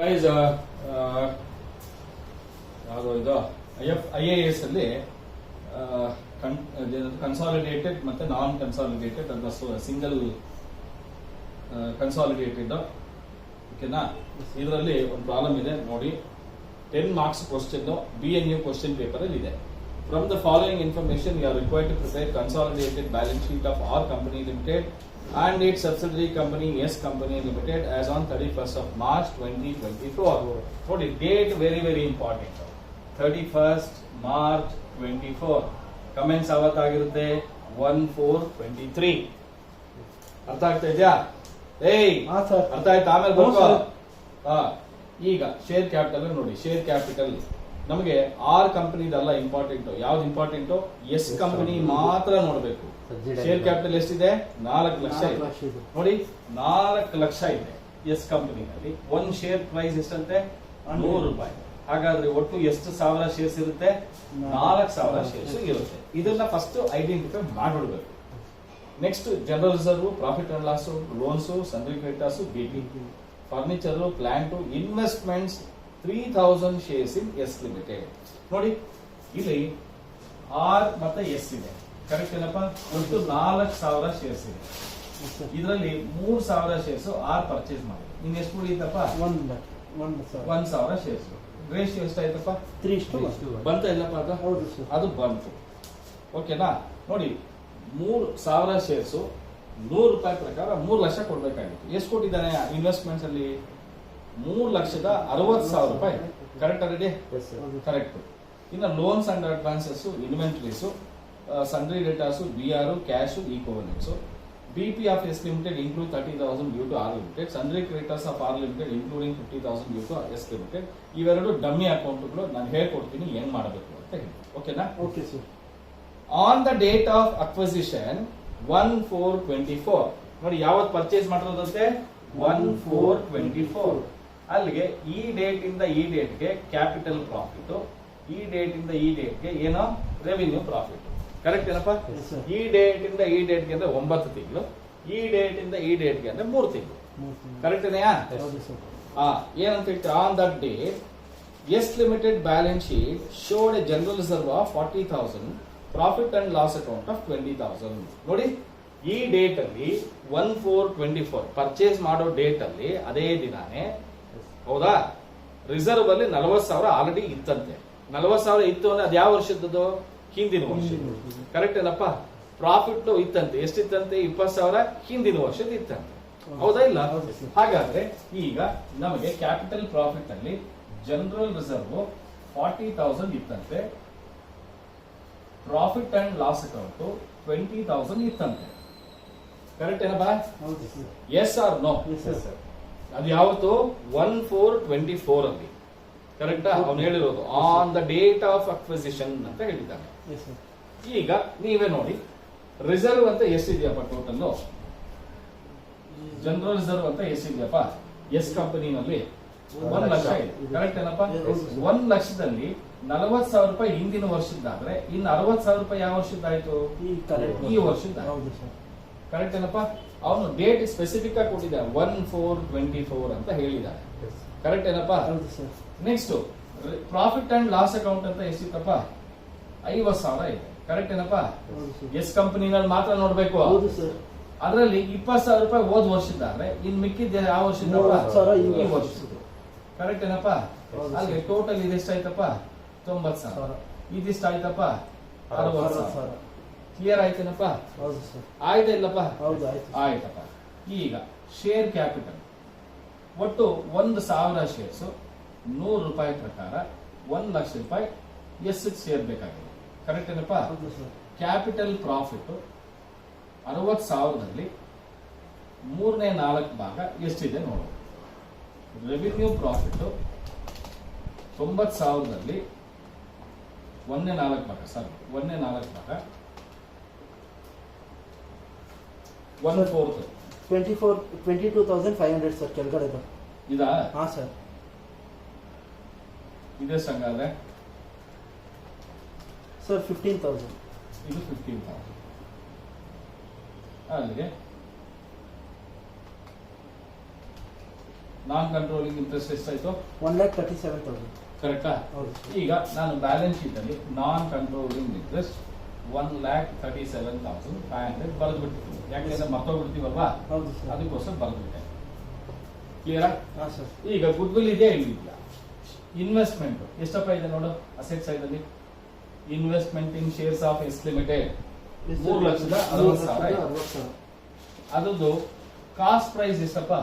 Guys ಯಾವುದು ಇದು IAS ಅಲ್ಲಿ ಕನ್ಸಾಲಿಡೇಟೆಡ್ ಮತ್ತೆ ನಾನ್ ಕನ್ಸಾಲಿಡೇಟೆಡ್ ಅಂತ ಸಿಂಗಲ್ ಕನ್ಸಾಲಿಡೇಟೆಡ್ ಓಕೆನಾ. ಇದರಲ್ಲಿ ಒಂದು ಪ್ರಾಬ್ಲಮ್ ಇದೆ ನೋಡಿ. 10 marks question BNU question paper ಅಲ್ಲಿ ಇದೆ. From the following information, you are required to prepare consolidated balance sheet of R Company Limited and its subsidiary company S Company Limited as on 31st of March 2024. ನೋಡಿ, date very important. 31st March 24. Comments ಅವತ್ತಾಗಿರುತ್ತೆ 1/4/23. ಅರ್ಥ ಆಗ್ತಾ ಇದೆಯಾ? ಅರ್ಥ ಆಯ್ತು. ಆಮೇಲೆ ಬರ್ಕೋ. ಈಗ share capital ನೋಡಿ. Share capital ನಮಗೆ ಆರ್ ಕಂಪನಿದಲ್ಲ ಇಂಪಾರ್ಟೆಂಟ್. ಯಾವ್ದು ಇಂಪಾರ್ಟೆಂಟ್? ಎಸ್ ಕಂಪನಿ ಮಾತ್ರ ನೋಡಬೇಕು. ಶೇರ್ ಕ್ಯಾಪಿಟಲ್ ಎಷ್ಟಿದೆ? 4 ಲಕ್ಷ ಇದೆ ನೋಡಿ. 4 ಲಕ್ಷ ಇದೆ ಎಸ್ ಕಂಪನಿನಲ್ಲಿ. ಒಂದ್ ಶೇರ್ ಪ್ರೈಸ್ ಎಷ್ಟಂತೆ? 100 ರೂಪಾಯಿ. ಹಾಗಾದ್ರೆ ಒಟ್ಟು ಎಷ್ಟು ಸಾವಿರ ಶೇರ್ಸ್ ಇರುತ್ತೆ? 4,000 ಶೇರ್ಸ್ ಇರುತ್ತೆ. ಇದನ್ನ ಫಸ್ಟ್ ಐಡೆಂಟಿಫೈ ಮಾಡಿಬಿಡ್ಬೇಕು. Next general reserve, profit and loss, loans, sundry creditors, B T, furniture, plant, investments 3,000 shares in S limited. ನೋಡಿ, ಇಲ್ಲಿ ಆರ್ ಮತ್ತೆ ಎಸ್ ಇದೆ, ಕರೆಕ್ಟ್ ಏನಪ್ಪ? ಒಟ್ಟು 4,000 ಶೇರ್ಸ್ ಇದೆ. ಇದರಲ್ಲಿ 3,000 ಶೇರ್ಸ್ ಆರ್ ಪರ್ಚೇಸ್ ಮಾಡಿ. ಇನ್ ಎಷ್ಟು ಉಳಿತಪ್ಪ? 1,000 ಶೇರ್ಸ್. ರೇಷಿಯೋ ಎಷ್ಟಾಯ್ತಪ್ಪ? 3:1 ಬಂತ ಇಲ್ಲಪ್ಪ? ಅದು ಬಂತು. ಓಕೆನಾ. ನೋಡಿ, 3,000 ಶೇರ್ಸ್ 100 ರೂಪಾಯಿ ಪ್ರಕಾರ 3 ಲಕ್ಷ ಕೊಡ್ಬೇಕಾಗಿತ್ತು. ಎಷ್ಟು ಕೊಟ್ಟಿದ್ದಾನೆ ಇನ್ವೆಸ್ಟ್ಮೆಂಟ್ಸ್ ಅಲ್ಲಿ? 3,60,000 ರೂಪಾಯಿ. Correct already? ಕರೆಕ್ಟ್. ಇನ್ನು loans and advances, inventories, sundry debtors, BR, cash, equivalents. BP of S Limited include 30,000 due to R Limited. Sundry creditors of R Limited including 50,000 due to S Limited. ಇವೆರಡು dummy ಅಕೌಂಟ್ಗಳು. ನಾನು ಹೇಳ್ಕೊಡ್ತೀನಿ ಏನ್ ಮಾಡಬೇಕು ಅಂತ ಹೇಳಿ. ಓಕೆನಾ? Okay sir. On the date of acquisition 1/4/24. ನೋಡಿ, ಯಾವತ್ತು ಪರ್ಚೇಸ್ ಮಾಡಿರೋದಂತೆ? 1/4/24. ಅಲ್ಲಿಗೆ ಈ ಡೇಟ್ ಇಂದ ಈ ಡೇಟ್ಗೆ ಕ್ಯಾಪಿಟಲ್ ಪ್ರಾಫಿಟ್, ಈ ಡೇಟ್ ಇಂದ ಈ ಡೇಟ್ಗೆ ಏನೋ ರೆವಿನ್ಯೂ ಪ್ರಾಫಿಟ್. ಕರೆಕ್ಟ್ ಏನಪ್ಪ? ಈ ಡೇಟ್ ಇಂದ ಈ ಡೇಟ್ಗೆ ಅಂದ್ರೆ 9 ತಿಂಗಳು, ಈ ಡೇಟ್ ಇಂದ ಈ ಡೇಟ್ಗೆ ಅಂದ್ರೆ 3 ತಿಂಗಳು. ಕರೆಕ್ಟ್ ಇದೆಯಾ? ಏನಂತ ಹೇಳ್ತೀವಿ? On that date S limited balance sheet showed a general reserve of 40,000, profit and loss account of 20,000. ನೋಡಿ, ಈ ಡೇಟ್ ಅಲ್ಲಿ 1/4/24 ಪರ್ಚೇಸ್ ಮಾಡೋ ಡೇಟ್ ಅಲ್ಲಿ ಅದೇ ದಿನಾನೇ, ಹೌದಾ, ರಿಸರ್ವ್ ಅಲ್ಲಿ 40,000 ಆಲ್ರೆಡಿ ಇತ್ತಂತೆ. 40,000 ಇತ್ತು ಅಂದ್ರೆ ಅದು ಯಾವ ವರ್ಷದ್ದು? ಹಿಂದಿನ ವರ್ಷ. ಕರೆಕ್ಟ್ ಏನಪ್ಪ? ಪ್ರಾಫಿಟ್ ಇತ್ತಂತೆ. ಎಷ್ಟಿತ್ತಂತೆ? 20,000 ಹಿಂದಿನ ವರ್ಷದ ಇತ್ತಂತೆ. ಹೌದಾ ಇಲ್ಲ? ಹಾಗಾದ್ರೆ ಈಗ ನಮಗೆ ಕ್ಯಾಪಿಟಲ್ ಪ್ರಾಫಿಟ್ ಅಲ್ಲಿ ಜನರಲ್ ರಿಸರ್ವ್ 40,000 ಇತ್ತಂತೆ, ಪ್ರಾಫಿಟ್ ಅಂಡ್ ಲಾಸ್ ಅಕೌಂಟ್ 20,000 ಇತ್ತಂತೆ. ಕರೆಕ್ಟ್ ಏನಪ್ಪ? Yes or no? ಅದು ಯಾವತ್ತು? 1/4/24 ಅಲ್ಲಿ. ಕರೆಕ್ಟಾ? ಅವ್ನು ಹೇಳಿರೋದು on the date of acquisition ಅಂತ ಹೇಳಿದ್ದಾನೆ. ಈಗ ನೀವೇ ನೋಡಿ, ರಿಸರ್ವ್ ಅಂತ ಎಷ್ಟಿದೆಯಪ್ಪ ಟೋಟಲ್? ಜನರಲ್ ರಿಸರ್ವ್ ಅಂತ ಎಷ್ಟಿದೆಯಪ್ಪ ಎಸ್ ಕಂಪನಿನಲ್ಲಿ? 1 ಲಕ್ಷ ಇದೆ. ಕರೆಕ್ಟ್ ಏನಪ್ಪ? 1 ಲಕ್ಷದಲ್ಲಿ 40,000 ರೂಪಾಯಿ ಹಿಂದಿನ ವರ್ಷದ್ದಾದ್ರೆ ಇನ್ನು 60,000 ರೂಪಾಯಿ ಯಾವ ವರ್ಷದ್ದಾಯ್ತು? ಈ ವರ್ಷದ. ಕರೆಕ್ಟ್ ಏನಪ್ಪ? ಅವನು ಡೇಟ್ ಸ್ಪೆಸಿಫಿಕ್ ಆಗಿ ಕೊಟ್ಟಿದ್ದಾನೆ, 1/4/24 ಅಂತ ಹೇಳಿದ್ದಾನೆ. ಕರೆಕ್ಟ್ ಏನಪ್ಪ? Next profit and loss account ಅಂತ ಎಷ್ಟಿತ್ತಪ್ಪ? 50,000 ಇದೆ. ಕರೆಕ್ಟ್ ಏನಪ್ಪ? ಎಸ್ ಕಂಪನಿನಲ್ಲಿ ಮಾತ್ರ ನೋಡ್ಬೇಕು. ಅದರಲ್ಲಿ 20,000 ರೂಪಾಯಿ ಹೋದ ವರ್ಷದ್ದಾದ್ರೆ ಇನ್ ಮಿಕ್ಕಿದ್ದ ಯಾವ ವರ್ಷದ? ಈ ವರ್ಷದ. ಕರೆಕ್ಟ್ ಏನಪ್ಪ? ಅಲ್ಲಿ ಟೋಟಲ್ ಇದೆಷ್ಟಾಯ್ತಪ್ಪ? 90,000. ಇದಿಷ್ಟ ಆಯ್ತಪ್ಪ? 60,000. ಕ್ಲಿಯರ್ ಆಯ್ತೇನಪ್ಪ? ಆಯ್ತಾ ಇಲ್ಲಪ್ಪ? ಆಯ್ತಪ್ಪ. ಈಗ ಶೇರ್ ಕ್ಯಾಪಿಟಲ್ ಒಟ್ಟು 1,000 ಶೇರ್ಸ್ 100 ರೂಪಾಯಿ ಪ್ರಕಾರ 1 ಲಕ್ಷ ರೂಪಾಯಿ ಎಸ್ ಶೇರ್ ಬೇಕಾಗಿದೆ. ಕರೆಕ್ಟ್ ಏನಪ್ಪ? ಕ್ಯಾಪಿಟಲ್ ಪ್ರಾಫಿಟ್ 60,000ದಲ್ಲಿ 3/4 ಭಾಗ ಎಷ್ಟಿದೆ ನೋಡೋದು. ರೆವಿನ್ಯೂ ಪ್ರಾಫಿಟ್ 90,000ದಲ್ಲಿ 1/4 ಭಾಗ, ಸಾರಿ 1/4 ಭಾಗ 1/4 22,500 ಸರ್. ಕೆಳಗಡೆ ಇದಾ? ಹಾ ಸರ್. ಇದೇ ಸಂಗಾದ್ರೆ ಸರ್ 15,000. ಇದು 15,000. ಅಲ್ಲಿಗೆ ನಾನ್ ಕಂಟ್ರೋಲಿಂಗ್ ಇಂಟ್ರೆಸ್ಟ್ ಎಷ್ಟಾಯ್ತು? 1,37,000. ಕರೆಕ್ಟಾ? ಹೌದು. ಈಗ ನಾನು ಬ್ಯಾಲೆನ್ಸ್ ಶೀಟ್ ಅಲ್ಲಿ ನಾನ್ ಕಂಟ್ರೋಲಿಂಗ್ ಇಂಟ್ರೆಸ್ಟ್ 1,37,500 ಬರೆದು ಬಿಡ್ತೀನಿ. ಯಾಕೆಂದ್ರೆ ಮರ್ತೋಗ್ಬಿಡ್ತೀವಲ್ವಾ, ಹೌದು ಸರ್. ಅದಕ್ಕೋಸ್ಕರ ಬರೆದ್ಬಿಟ್ಟೆ. ಕ್ಲಿಯರಾ? ಹಾಂ ಸರ್. ಈಗ ಗುಡ್ ವಿಲ್ ಇದೆಯಾ ಇಲ್ಲಿದೆಯಾ? ಇನ್ವೆಸ್ಟ್ಮೆಂಟ್ ಎಷ್ಟಪ್ಪ ಇದೆ ನೋಡು ಅಸೆಟ್ ಸೈಡ್ ಅಲ್ಲಿ. Investment in shares of S limited 3,60,000 ಇದೆ. 60,000. ಅದ್ರದ್ದು ಕಾಸ್ಟ್ ಪ್ರೈಸ್ ಎಷ್ಟಪ್ಪ?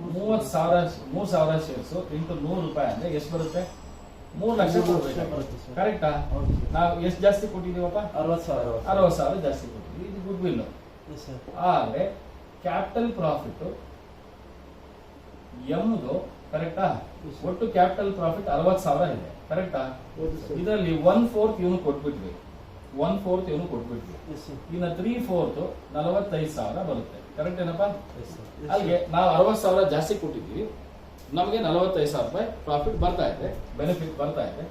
30,000 ಶೇರ್ಸ್ ಇಂಟು 100 ರೂಪಾಯಿ ಅಂದ್ರೆ ಎಷ್ಟು ಬರುತ್ತೆ? 3 ಲಕ್ಷ ಬರುತ್ತೆ ಸರ್. ಕರೆಕ್ಟಾ? ಹೌದು ಸರ್. ನಾವು ಎಷ್ಟು ಜಾಸ್ತಿ ಕೊಟ್ಟಿದೀವಪ್ಪ? 60,000. 60,000 ಜಾಸ್ತಿ ಕೊಟ್ಟಿದ್ದೀವಿ. ಇದು ಗುಡ್ ವಿಲ್. Yes sir. ಆದ್ರೆ ಕ್ಯಾಪಿಟಲ್ ಪ್ರಾಫಿಟ್ ಎಮ್ದು ಕರೆಕ್ಟಾ? Yes, sir. ಒಟ್ಟು ಕ್ಯಾಪಿಟಲ್ ಪ್ರಾಫಿಟ್ 60,000 ಇದೆ. ಕರೆಕ್ಟಾ? ಹೌದು ಸರ್. ಇದರಲ್ಲಿ 1/4 ಇವನು ಕೊಟ್ಬಿಟ್ವಿ. 1/4 ಇವನು ಕೊಟ್ಬಿಟ್ವಿ. Yes sir. ಇನ್ನು 3/4 45,000 ಬರುತ್ತೆ. ಕರೆಕ್ಟ್ ಏನಪ್ಪಾ? Yes sir. ಅಲ್ಲಿಗೆ ನಾವು 60,000 ಜಾಸ್ತಿ ಕೊಟ್ಟಿದ್ದೀವಿ, ನಮಗೆ 45,000 ರೂಪಾಯಿ ಪ್ರಾಫಿಟ್ ಬರ್ತಾ ಇದೆ, ಬೆನಿಫಿಟ್ ಬರ್ತಾ ಇದೆ.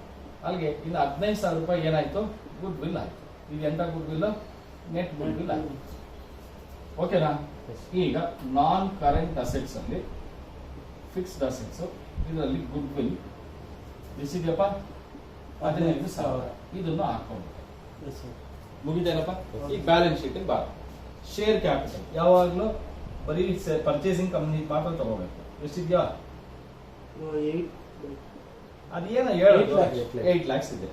ಅಲ್ಲಿಗೆ ಇನ್ನು 15,000 ರೂಪಾಯಿ ಏನಾಯ್ತು? ಗುಡ್ ವಿಲ್ ಆಯ್ತು. ಇದು ಎಂತ good will? Net good will ಆಯ್ತು. ಓಕೆನಾ? ಈಗ ನಾನ್ ಕರೆಂಟ್ ಅಸೆಟ್ಸ್ ಅಲ್ಲಿ ಫಿಕ್ಸ್ಡ್ ಅಸೆಟ್ಸ್ ಇದರಲ್ಲಿ ಗುಡ್ ವಿಲ್ ಎಷ್ಟಿದೆಯಪ್ಪ? 15,000. ಇದನ್ನು ಹಾಕೊಂಡು ಎಸ್ ಸರ್. ಮುಗಿದೇನಪ್ಪ? ಈಗ ಬ್ಯಾಲೆನ್ಸ್ ಶೀಟ್ ಬಾ. ಶೇರ್ ಕ್ಯಾಪಿಟಲ್ ಯಾವಾಗ್ಲೂ ಬರೀ ಪರ್ಚೇಸಿಂಗ್ ಕಂಪನಿ ಮಾತ್ರ ತಗೋಬೇಕು. ಎಷ್ಟಿದ್ಯಾ? 8. ಅದೇನ ಹೇಳೋದು? 8 lakhs. 8 lakhs ಇದೆ.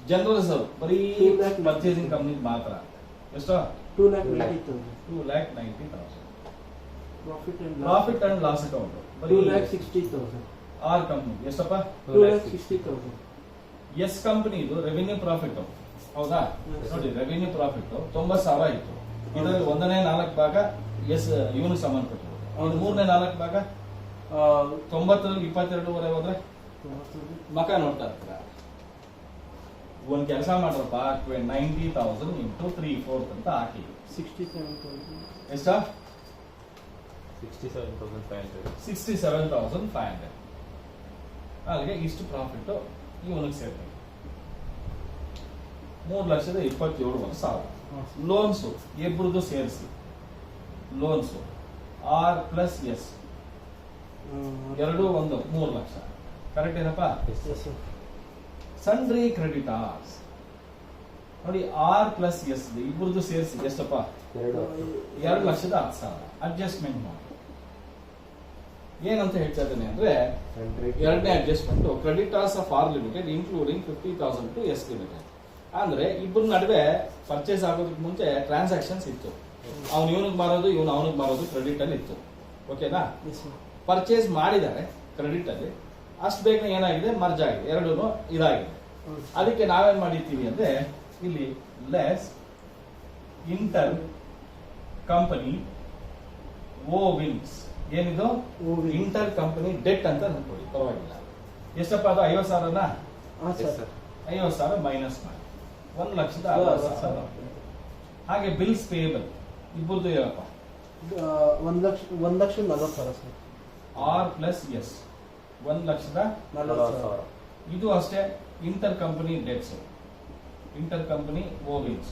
ಜನರಲ್ ರಿಸರ್ವ್ ಬರೀ 2 lakh ಪರ್ಚೇಸಿಂಗ್ ಕಂಪನಿ ಮಾತ್ರ ಎಷ್ಟು? 2,90,000. 2,90,000. Profit and loss account 2,60,000. R company ಎಷ್ಟಪ್ಪ? 2,60,000. ಎಸ್ ಕಂಪನಿ ಇದು ರೆವಿನ್ಯೂ ಪ್ರಾಫಿಟ್ ಹೌದಾ? Yes. ನೋಡಿ ರೆವಿನ್ಯೂ ಪ್ರಾಫಿಟ್ 90,000 ಇತ್ತು. ಇದರಲ್ಲಿ 1ನೇ 4 ಭಾಗ ಎಸ್ ಇವನು ಸಂಬಂಧಪಟ್ಟರು. ಹೌದು. 3ನೇ 4 ಭಾಗ 90ರಲ್ಲಿ 22.5 ಹೋದ್ರೆ ಮಕ ನೋಡ್ತಾ ಇರ್ತೀರ. ಒಂದ್ ಕೆಲಸ ಮಾಡ್ರಪ್ಪ, 90,000 ಇಂಟು 3/4 ಅಂತ ಹಾಕಿ 67,000. ಎಷ್ಟ? 67,500. 67,500. ಅಲ್ಲಿಗೆ ಇಷ್ಟು ಪ್ರಾಫಿಟ್ ಇವನಿಗೆ ಸೇರ್ಬೇಕು. 3,27,1,000. ಹಾಂ ಸರ್. ಲೋನ್ಸು ಇಬ್ಬರದು ಸೇರಿಸಿ ಲೋನ್ಸು ಆರ್ ಪ್ಲಸ್ ಎಸ್ ಎರಡು ಒಂದು 3 ಲಕ್ಷ. ಕರೆಕ್ಟ್ ಏನಪ್ಪ? Yes sir. ಸನ್ರಿ ಕ್ರೆಡಿಟಾರ್ಸ್ ನೋಡಿ ಆರ್ ಪ್ಲಸ್ ಎಸ್ ಇಬ್ಬರದು ಸೇರಿಸಿ ಎಷ್ಟಪ್ಪ? 2,10,000 ಅಡ್ಜಸ್ಟ್ಮೆಂಟ್ ಮಾಡಿ. ಏನಂತ ಹೇಳ್ತಾ ಇದ್ದೇನೆ ಅಂದ್ರೆ, ಎರಡನೇ adjustment creditors of R limited including 50,000 to S limited. ಅಂದ್ರೆ ಇಬ್ಬರ ನಡುವೆ ಪರ್ಚೇಸ್ ಆಗೋದಕ್ಕೆ ಮುಂಚೆ ಟ್ರಾನ್ಸಾಕ್ಷನ್ಸ್ ಇತ್ತು. ಅವ್ನು ಇವನಿಗೆ ಮಾರೋದು, ಇವನು ಅವನಿಗೆ ಮಾರೋದು ಕ್ರೆಡಿಟ್ ಅಲ್ಲಿ ಇತ್ತು. ಓಕೆನಾ? Yes sir. ಪರ್ಚೇಸ್ ಮಾಡಿದ್ದಾರೆ ಕ್ರೆಡಿಟ್ ಅಲ್ಲಿ, ಅಷ್ಟು ಬೇಗನೆ ಏನಾಗಿದೆ? ಮರ್ಜ್ ಆಗಿದೆ, ಎರಡೂ ಇದಾಗಿದೆ. ಹೌದು. ಅದಕ್ಕೆ ನಾವೇನ್ ಮಾಡಿರ್ತೀವಿ ಅಂದ್ರೆ ಇಲ್ಲಿ ಲೆಸ್ ಇಂಟರ್ ಕಂಪನಿ ಓವಿನ್ಸ್ ಏನಿದು? Owings. ಇಂಟರ್ ಕಂಪನಿ ಡೆಟ್ ಅಂತ ಅನ್ಕೊಳ್ಳಿ, ಪರವಾಗಿಲ್ಲ. ಎಷ್ಟಪ್ಪ ಅದು? 50,000ನಾ? ಹಾಂ Yes, ಸರ್. sir. 50,000 ಮೈನಸ್ ಮಾಡಿ 1,60,000. ಹಾಗೆ ಬಿಲ್ಸ್ ಪೇಯಬಲ್ ಇಬ್ಬರದು ಹೇಳಪ್ಪ? 1,40,000 ಸರ್. R plus S 1,40,000. ಇದು ಅಷ್ಟೇ inter company debts, inter company owings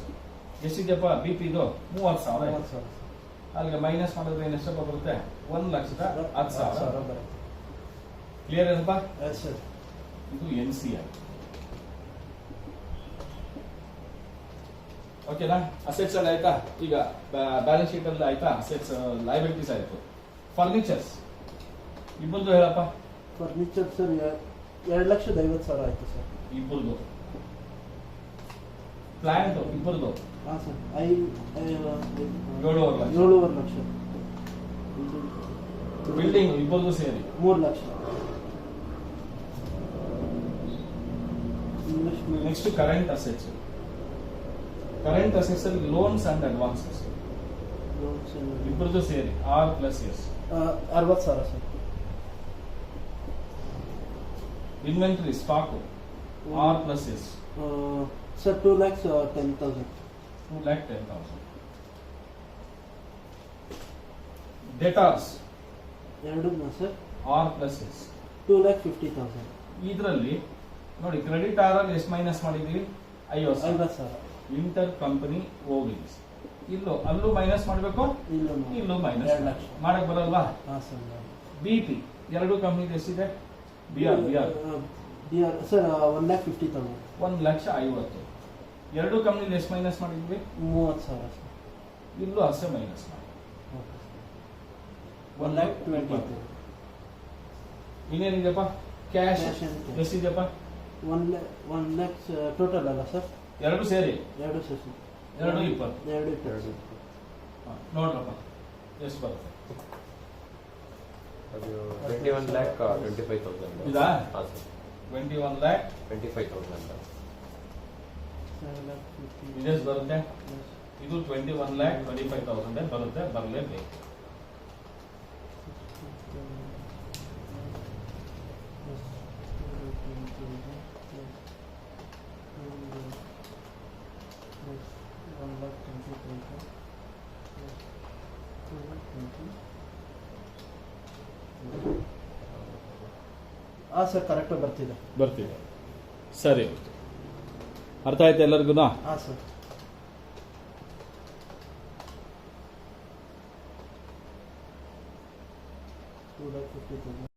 ಎಷ್ಟಿದೆಯಪ್ಪ? ಬಿ ಪಿ ಇದು 30,000. 30,000. ಅಲ್ಲಿಗೆ ಮೈನಸ್ ಮಾಡಿದ್ರೆ ಏನು ಎಷ್ಟಪ್ಪ ಬರುತ್ತೆ? 1,10,000 ಬರುತ್ತೆ. ಕ್ಲಿಯರ್ ಏನಪ್ಪ? Yes sir. ಇದು ಎನ್ ಸಿ ಐ. ಓಕೆನಾ? ಅಸೆಟ್ಸ್ ಅಲ್ಲಿ ಆಯ್ತಾ? ಈಗ ಬ್ಯಾಲೆನ್ಸ್ ಶೀಟ್ ಅಲ್ಲಿ ಆಯ್ತಾ? ಅಸೆಟ್ಸ್ ಲಯಬಿಲಿಟೀಸ್ ಆಯ್ತು. ಫರ್ನಿಚರ್ಸ್ ಇಬ್ಬರದು ಹೇಳಪ್ಪ? ಫರ್ನಿಚರ್ ಸರ್ 2,50,000 ಆಯ್ತು ಸರ್. ಇಬ್ಬರದು. ಪ್ಲಾಂಟ್ ಇಬ್ಬರದು ಹಾಂ ಸರ್. 7.5 ಲಕ್ಷ. 7,500,000. ಬಿಲ್ಡಿಂಗ್ ಇಬ್ಬರದು ಸೇರಿ 3 lakh. Investment next current assets. Current assets ಅಲ್ಲಿ ಲೋನ್ಸ್ ಅಂಡ್ ಅಡ್ವಾನ್ಸಸ್ ಇಬ್ಬರದು ಸೇರಿ R plus S 60,000 sir. Inventory stock R plus S sir 2,10,000. 2,10,000. Debtors ಎರಡು ಸರ್ ಆರ್ ಪ್ಲಸ್ ಎಸ್ 2,50,000. ಇದರಲ್ಲಿ ನೋಡಿ ಕ್ರೆಡಿಟ್ ಆರ್ ಅಲ್ಲಿ ಎಷ್ಟು ಮೈನಸ್ ಮಾಡಿದೀವಿ? 50,000. 50,000. ಇಂಟರ್ ಕಂಪನಿ ಓವಿಂಗ್ಸ್ ಅಲ್ಲೂ ಮೈನಸ್ ಮಾಡಬೇಕು, ಇಲ್ಲೂ ಮೈನಸ್ 2 ಲಕ್ಷ ಮಾಡಕ್ ಬರಲ್ವಾ? ಹಾಂ ಸರ್. BP ಎರಡು ಕಂಪ್ನಿದು ಎಷ್ಟಿದೆ? BR sir 1,50,000 1,50,000. ಎರಡು ಕಂಪ್ನಿಲಿ ಎಷ್ಟು ಮೈನಸ್ ಮಾಡಿದ್ವಿ? 30,000 ಸರ್. ಇಲ್ಲೂ ಅಷ್ಟೇ ಮೈನಸ್ ಮಾಡಿ. Okay sir. 1,20,000. ಇನ್ನೇನಿದೆಯಪ್ಪ? Cash Cash and cash. ಎಷ್ಟಿದೆಯಪ್ಪ? 1 lakh ಟೋಟಲ್ ಅಲ್ಲ ಸರ್? ಎರಡು ಸೇರಿ ಎರಡು ಸರ್. 2,20,000. 2,20,000. ನೋಡ್ರಪ್ಪ ಎಷ್ಟು ಬರುತ್ತೆ? ಅದು 21,25,000. ಇದಾ? ಹಾಂ ಸರ್. 21,25,000 ಇದೆಷ್ಟು ಬರುತ್ತೆ? ಇದು 21,25,000 ಬರುತ್ತೆ, ಬರಲೇಬೇಕು. ಹಾಂ ಸರ್, ಕರೆಕ್ಟಾಗಿ ಬರ್ತಿದೆ. ಸರಿ, ಅರ್ಥ ಆಯ್ತು ಎಲ್ಲರಿಗೂ? ಹಾಂ ಸರ್. 2,50,000